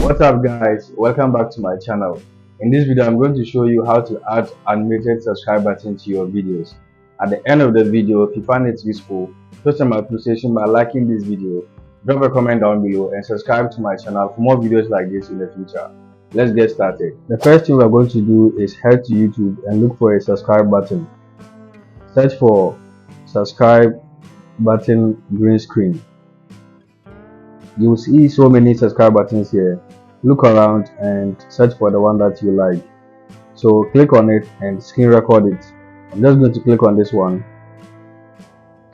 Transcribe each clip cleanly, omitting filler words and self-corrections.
What's up guys, welcome back to my channel. In this video I'm going to show you how to add animated subscribe button to your videos. At the end of the video, if you find it useful, show some appreciation by liking this video, drop a comment down below and subscribe to my channel for more videos like this in the future. Let's get started. The first thing we're going to do is head to YouTube and look for a subscribe button. Search for subscribe button green screen. You will see so many subscribe buttons here. Look around and search for the one that you like. So click on it and screen record it. I'm just going to click on this one.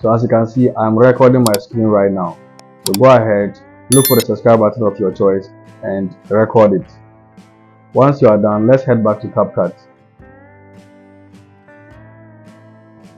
So as you can see, I'm recording my screen right now. So go ahead, look for the subscribe button of your choice and record it. Once you are done, let's head back to CapCut.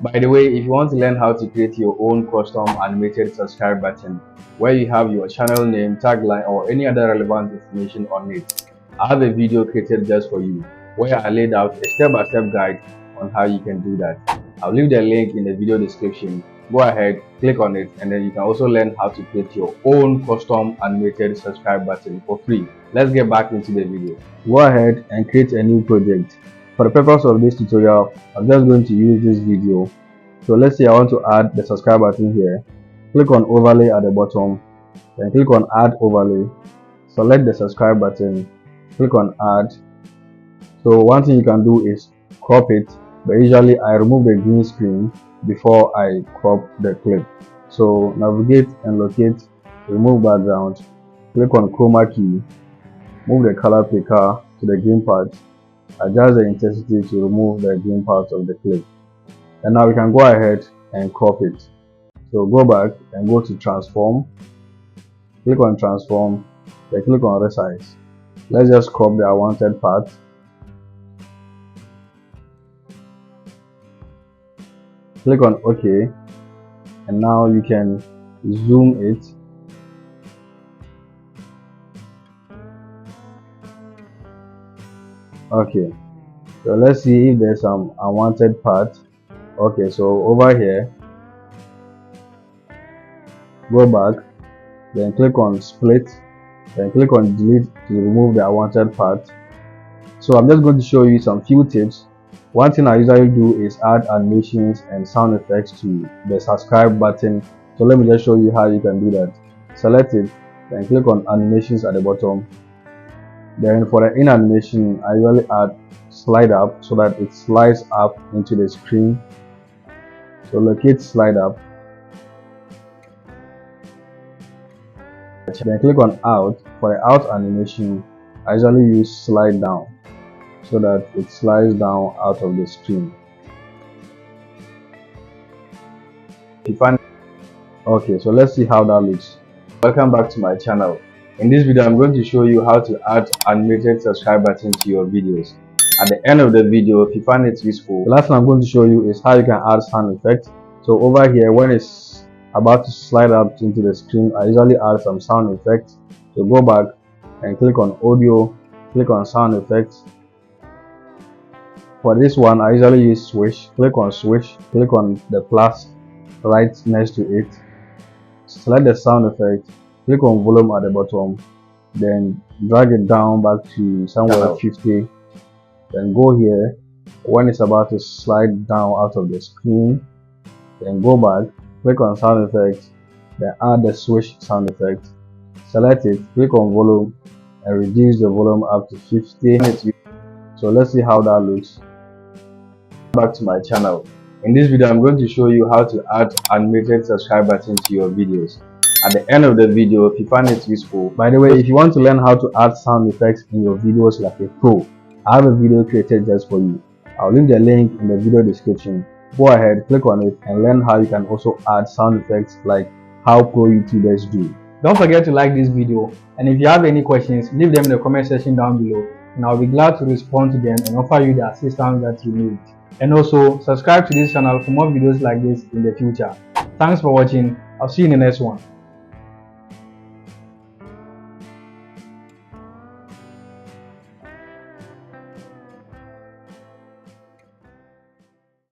By the way, if you want to learn how to create your own custom animated subscribe button where you have your channel name, tagline or any other relevant information on it, I have a video created just for you where I laid out a step-by-step guide on how you can do that. I'll leave the link in the video description. Go ahead, click on it, and then you can also learn how to create your own custom animated subscribe button for free. Let's get back into the video. Go ahead and create a new project. For the purpose of this tutorial, I'm just going to use this video. So let's say I want to add the subscribe button here. Click on overlay at the bottom, then click on add overlay. Select the subscribe button, click on add. So one thing you can do is crop it, but usually I remove the green screen before I crop the clip. So navigate and locate, remove background, click on chroma key, move the color picker to the green part, adjust the intensity to remove the green part of the clip. And now we can go ahead and crop it. So go back and go to transform, click on transform, then click on resize. Let's just crop the unwanted part. Click on OK, and now you can zoom it. Okay, so let's see if there's some unwanted part. Okay, so over here, go back, then click on split, then click on delete to remove the unwanted part. So I'm just going to show you some few tips. One thing I usually do is add animations and sound effects to the subscribe button. So let me just show you how you can do that. Select it, then click on animations at the bottom. Then for the in animation, I usually add slide up so that it slides up into the screen. So locate slide up, then click on out. For the out animation, I usually use slide down so that it slides down out of the screen. Okay, so let's see how that looks. Welcome back to my channel. In this video I'm going to show you how to add animated subscribe button to your videos. At the end of the video, if you find it useful, the last thing I'm going to show you is how you can add sound effects. So over here, when it's about to slide up into the screen, I usually add some sound effects. So go back and click on audio, click on sound effects. For this one, I usually use swish. Click on swish, click on the plus right next to it. Select the sound effect, click on volume at the bottom, then drag it down back to somewhere 50. Then go here when it's about to slide down out of the screen. Then go back, click on sound effects, then add the swish sound effect. Select it, click on volume and reduce the volume up to 50. So let's see how that looks. Back to my channel. In this video I'm going to show you how to add animated subscribe button to your videos. At the end of the video, if you find it useful, by the way, if you want to learn how to add sound effects in your videos like a pro, I have a video created just for you. I'll leave the link in the video description. Go ahead, click on it and learn how you can also add sound effects like how pro YouTubers do. Don't forget to like this video, and if you have any questions, leave them in the comment section down below and I'll be glad to respond to them and offer you the assistance that you need. And also subscribe to this channel for more videos like this in the future. Thanks for watching. I'll see you in the next one.